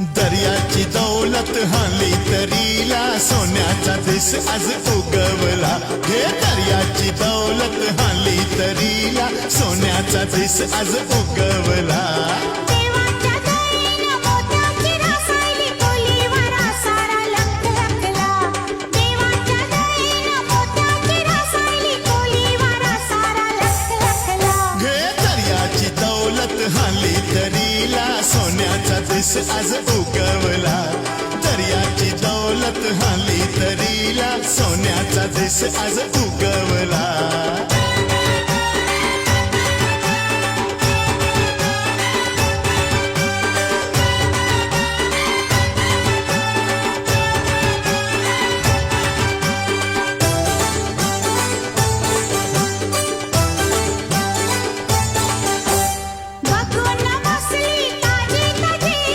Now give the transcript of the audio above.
दर्याची दौलत हाली तरीला सोन्याचा दिस आज उगवला हे दर्याची दौलत हाली तरीला सोन्याचा दिस आज उगवला देवाच्या दयेनं मोत्याची रसायली कोलीवारा सारा लखलखला देवाच्या दयेनं मोत्याची रसायली कोलीवारा सारा लखलखला हे दर्याची दौलत हाली तरीला सोन्याचा दिस आज उगवला दर्याची दौलत हाली तरीला सोन्याचा दिस आज उगवला